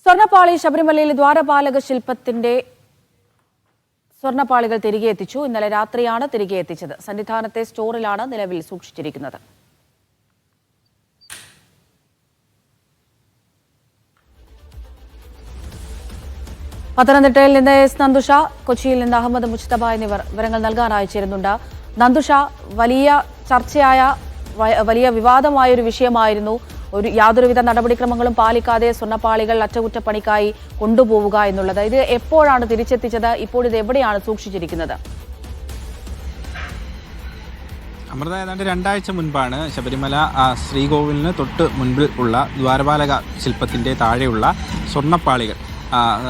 സ്വർണ്ണപ്പാളി ശബരിമലയിൽ ദ്വാരപാലക ശില്പത്തിന്റെ സ്വർണ്ണപ്പാളികൾ തിരികെ എത്തിച്ചു. ഇന്നലെ രാത്രിയാണ് തിരികെ എത്തിച്ചത്. സന്നിധാനത്തെ സ്റ്റോറിലാണ് നിലവിൽ സൂക്ഷിച്ചിരിക്കുന്നത്. പത്തനംതിട്ടയിൽ നിന്ന് എസ് നന്ദുഷ, കൊച്ചിയിൽ നിന്ന് അഹമ്മദ് മുസ്തഫ എന്നിവർ വിവരങ്ങൾ നൽകാനായി ചേരുന്നുണ്ട്. നന്ദുഷ, വലിയ ചർച്ചയായ വലിയ വിവാദമായൊരു വിഷയമായിരുന്നു യാതൊരുവിധ നടപടിക്രമങ്ങളും പാലിക്കാതെ സ്വർണ്ണപ്പാളികൾ അറ്റകുറ്റപ്പണിക്കായി കൊണ്ടുപോവുക എന്നുള്ളത്. ഇത് എപ്പോഴാണ് തിരിച്ചെത്തിച്ചത്? ഇപ്പോൾ ഇത് എവിടെയാണ് സൂക്ഷിച്ചിരിക്കുന്നത്? അമൃത, ഏതാണ്ട് 2 ആഴ്ച മുൻപാണ് ശബരിമല ശ്രീകോവിലിന് തൊട്ട് മുൻപിൽ ഉള്ള ദ്വാരപാലക ശില്പത്തിൻ്റെ താഴെയുള്ള സ്വർണ്ണപ്പാളികൾ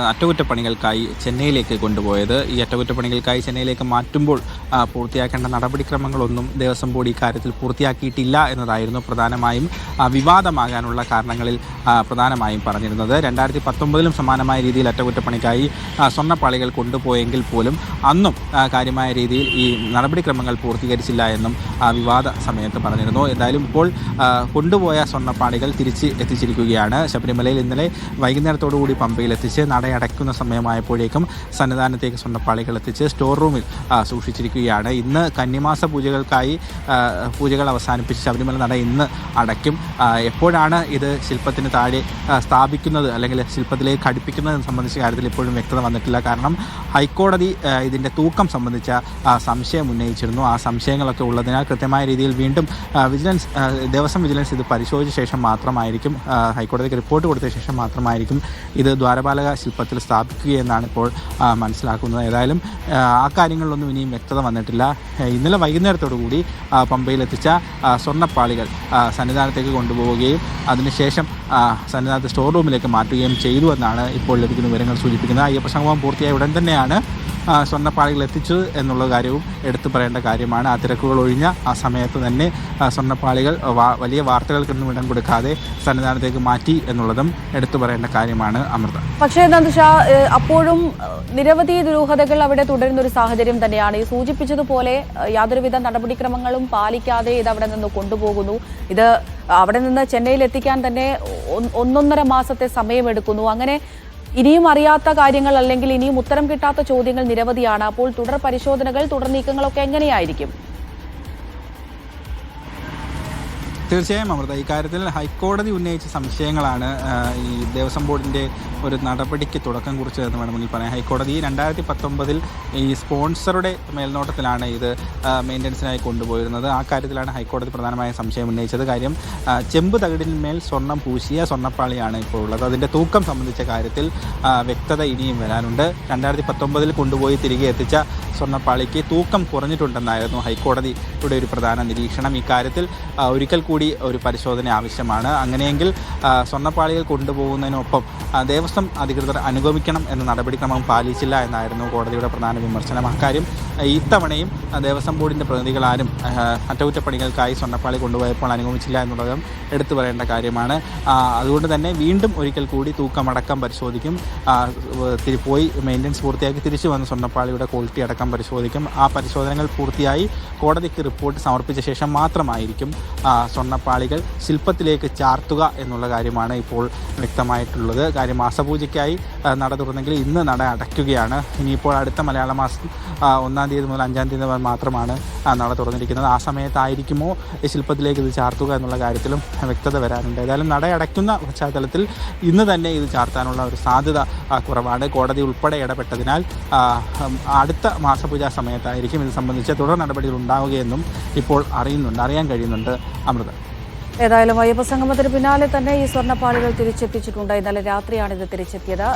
അറ്റകുറ്റപ്പണികൾക്കായി ചെന്നൈയിലേക്ക് കൊണ്ടുപോയത്. ഈ അറ്റകുറ്റപ്പണികൾക്കായി ചെന്നൈയിലേക്ക് മാറ്റുമ്പോൾ പൂർത്തിയാക്കേണ്ട നടപടിക്രമങ്ങളൊന്നും ദേവസ്വം ബോർഡ് ഇക്കാര്യത്തിൽ പൂർത്തിയാക്കിയിട്ടില്ല എന്നതായിരുന്നു പ്രധാനമായും വിവാദമാകാനുള്ള കാരണങ്ങളിൽ പ്രധാനമായും പറഞ്ഞിരുന്നത്. 2019 സമാനമായ രീതിയിൽ അറ്റകുറ്റപ്പണിക്കായി സ്വർണ്ണപ്പാളികൾ കൊണ്ടുപോയെങ്കിൽ പോലും അന്നും കാര്യമായ രീതിയിൽ ഈ നടപടിക്രമങ്ങൾ പൂർത്തീകരിച്ചില്ല എന്നും വിവാദ സമയത്ത് പറഞ്ഞിരുന്നു. എന്തായാലും ഇപ്പോൾ കൊണ്ടുപോയ സ്വർണ്ണപ്പാളികൾ തിരിച്ച് എത്തിച്ചിരിക്കുകയാണ്. ശബരിമലയിൽ ഇന്നലെ വൈകുന്നേരത്തോടുകൂടി പമ്പയിലെത്തി നടയടയ്ക്കുന്ന സമയമായപ്പോഴേക്കും സന്നിധാനത്തേക്ക് സ്വർണ്ണപ്പാളികൾ എത്തിച്ച് സ്റ്റോർ റൂമിൽ സൂക്ഷിച്ചിരിക്കുകയാണ്. ഇന്ന് കന്നിമാസ പൂജകൾ അവസാനിപ്പിച്ച് ശബരിമല നട ഇന്ന് അടയ്ക്കും. എപ്പോഴാണ് ഇത് ശില്പത്തിന് താഴെ സ്ഥാപിക്കുന്നത് അല്ലെങ്കിൽ ശില്പത്തിലേക്ക് ഘടിപ്പിക്കുന്നതെന്ന് സംബന്ധിച്ച കാര്യത്തിൽ ഇപ്പോഴും വ്യക്തത വന്നിട്ടില്ല. കാരണം ഹൈക്കോടതി ഇതിൻ്റെ തൂക്കം സംബന്ധിച്ച സംശയം ഉന്നയിച്ചിരുന്നു. ആ സംശയങ്ങളൊക്കെ ഉള്ളതിനാൽ കൃത്യമായ രീതിയിൽ വീണ്ടും ദേവസ്വം വിജിലൻസ് ഇത് പരിശോധിച്ച ശേഷം മാത്രമായിരിക്കും, ഹൈക്കോടതിക്ക് റിപ്പോർട്ട് കൊടുത്ത ശേഷം മാത്രമായിരിക്കും ഇത് ദ്വാരപാലക ശില്പത്തിൽ സ്ഥാപിക്കുകയെന്നാണ് ഇപ്പോൾ മനസ്സിലാക്കുന്നത്. ഏതായാലും ആ കാര്യങ്ങളിലൊന്നും ഇനിയും വ്യക്തത വന്നിട്ടില്ല. ഇന്നലെ വൈകുന്നേരത്തോടുകൂടി പമ്പയിലെത്തിച്ച സ്വർണ്ണപ്പാളികൾ സന്നിധാനത്തേക്ക് കൊണ്ടുപോവുകയും അതിനുശേഷം സന്നിധാനത്തെ സ്റ്റോർ റൂമിലേക്ക് മാറ്റുകയും ചെയ്തു എന്നാണ് ഇപ്പോൾ ലഭിക്കുന്ന വിവരങ്ങൾ സൂചിപ്പിക്കുന്നത്. അയ്യപ്പ സംഗമം പൂർത്തിയായ ഉടൻ തന്നെയാണ് സ്വർണ്ണപ്പാളികൾ എത്തിച്ചത് എന്നുള്ള കാര്യവും എടുത്തു പറയേണ്ട കാര്യമാണ്. ആ തിരക്കുകൾ ഒഴിഞ്ഞ ആ സമയത്ത് തന്നെ സ്വർണ്ണപ്പാളികൾ വലിയ വാർത്തകൾക്കൊന്നും ഇടം കൊടുക്കാതെ സന്നിധാനത്തേക്ക് മാറ്റി എന്നുള്ളതും എടുത്തു പറയേണ്ട കാര്യമാണ് അമൃത. പക്ഷേ നന്ദുഷ, അപ്പോഴും നിരവധി ദുരൂഹതകൾ അവിടെ തുടരുന്ന ഒരു സാഹചര്യം തന്നെയാണ്. ഈ സൂചിപ്പിച്ചതുപോലെ യാതൊരുവിധ നടപടിക്രമങ്ങളും പാലിക്കാതെ ഇത് അവിടെ നിന്ന് കൊണ്ടുപോകുന്നു. ഇത് അവിടെ നിന്ന് ചെന്നൈയിൽ എത്തിക്കാൻ തന്നെ 1.5 മാസത്തെ സമയമെടുക്കുന്നു. അങ്ങനെ ഇനിയും അറിയാത്ത കാര്യങ്ങൾ അല്ലെങ്കിൽ ഇനിയും ഉത്തരം കിട്ടാത്ത ചോദ്യങ്ങൾ നിരവധിയാണ്. അപ്പോൾ തുടർ പരിശോധനകൾ, തുടർ നീക്കങ്ങളൊക്കെ എങ്ങനെയായിരിക്കും? തീർച്ചയായും അമൃത, ഇക്കാര്യത്തിൽ ഹൈക്കോടതി ഉന്നയിച്ച സംശയങ്ങളാണ് ഈ ദേവസ്വം ബോർഡിൻ്റെ ഒരു നടപടിക്ക് തുടക്കം കുറിച്ചതെന്ന് വേണമെങ്കിൽ പറയാം. ഹൈക്കോടതി 2019 ഈ സ്പോൺസറുടെ മേൽനോട്ടത്തിലാണ് ഇത് മെയിൻ്റനൻസിനായി കൊണ്ടുപോയിരുന്നത്. ആ കാര്യത്തിലാണ് ഹൈക്കോടതി പ്രധാനമായ സംശയം ഉന്നയിച്ചത്. കാര്യം ചെമ്പ് തകിടിന്മേൽ സ്വർണം പൂശിയ സ്വർണ്ണപ്പാളിയാണ് ഇപ്പോൾ ഉള്ളത്. അതിൻ്റെ തൂക്കം സംബന്ധിച്ച കാര്യത്തിൽ വ്യക്തത ഇനിയും വരാനുണ്ട്. 2019 കൊണ്ടുപോയി തിരികെ എത്തിച്ച സ്വർണ്ണപ്പാളിക്ക് തൂക്കം കുറഞ്ഞിട്ടുണ്ടെന്നായിരുന്നു ഹൈക്കോടതിയുടെ ഒരു പ്രധാന നിരീക്ഷണം. ഇക്കാര്യത്തിൽ ഒരിക്കൽ കൂടി ഒരു പരിശോധന ആവശ്യമാണ്. അങ്ങനെയെങ്കിൽ സ്വർണ്ണപ്പാളികൾ കൊണ്ടുപോകുന്നതിനൊപ്പം ദേവസ്വം അധികൃതർ അനുഗമിക്കണം എന്ന നടപടിക്രമം പാലിച്ചില്ല എന്നായിരുന്നു കോടതിയുടെ പ്രധാന വിമർശനം. അക്കാര്യം ഇത്തവണയും ദേവസ്വം ബോർഡിൻ്റെ പ്രതിനിധികളാരും അറ്റകുറ്റപ്പണികൾക്കായി സ്വർണ്ണപ്പാളി കൊണ്ടുപോയപ്പോൾ അനുഗമിച്ചില്ല എന്നുള്ളതും എടുത്തു പറയേണ്ട കാര്യമാണ്. അതുകൊണ്ട് തന്നെ വീണ്ടും ഒരിക്കൽ കൂടി തൂക്കമടക്കം പരിശോധിക്കും. പോയി മെയിൻ്റനൻസ് പൂർത്തിയാക്കി തിരിച്ചു വന്ന സ്വർണ്ണപ്പാളിയുടെ ക്വാളിറ്റി അടക്കം പരിശോധിക്കും. ആ പരിശോധനകൾ പൂർത്തിയായി കോടതിക്ക് റിപ്പോർട്ട് സമർപ്പിച്ച ശേഷം മാത്രമായിരിക്കും സ്വർണ്ണപ്പാളികൾ ശില്പത്തിലേക്ക് ചാർത്തുക എന്നുള്ള കാര്യമാണ് ഇപ്പോൾ വ്യക്തമായിട്ടുള്ളത്. കാര്യം മാസപൂജയ്ക്കായി നട തുറന്നെങ്കിൽ ഇന്ന് നട അടയ്ക്കുകയാണ്. ഇനിയിപ്പോൾ അടുത്ത മലയാള മാസം 1-ാം തീയതി മുതൽ 5-ാം തീയതി വരെ മാത്രമാണ് നട തുറന്നിരിക്കുന്നത്. ആ സമയത്തായിരിക്കുമോ ഈ ശില്പത്തിലേക്ക് ഇത് ചാർത്തുക എന്നുള്ള കാര്യത്തിലും വ്യക്തത വരാനുണ്ട്. ഏതായാലും നട അടയ്ക്കുന്ന പശ്ചാത്തലത്തിൽ ഇന്ന് തന്നെ ഇത് ചാർത്താനുള്ള ഒരു സാധ്യത കുറവാണ്. കോടതി ഉൾപ്പെടെ ഇടപെട്ടതിനാൽ അടുത്ത മാസപൂജാ സമയത്തായിരിക്കും ഇത് സംബന്ധിച്ച തുടർ നടപടികൾ ഉണ്ടാവുകയെന്നും ഇപ്പോൾ അറിയാൻ കഴിയുന്നുണ്ട് അമൃത. ഏതായാലും അയ്യപ്പ സംഗമത്തിന് പിന്നാലെ തന്നെ ഈ സ്വർണ്ണപ്പാളികൾ തിരിച്ചെത്തിച്ചിട്ടുണ്ട്. ഇന്നലെ രാത്രിയാണ് ഇത് തിരിച്ചെത്തിയത്.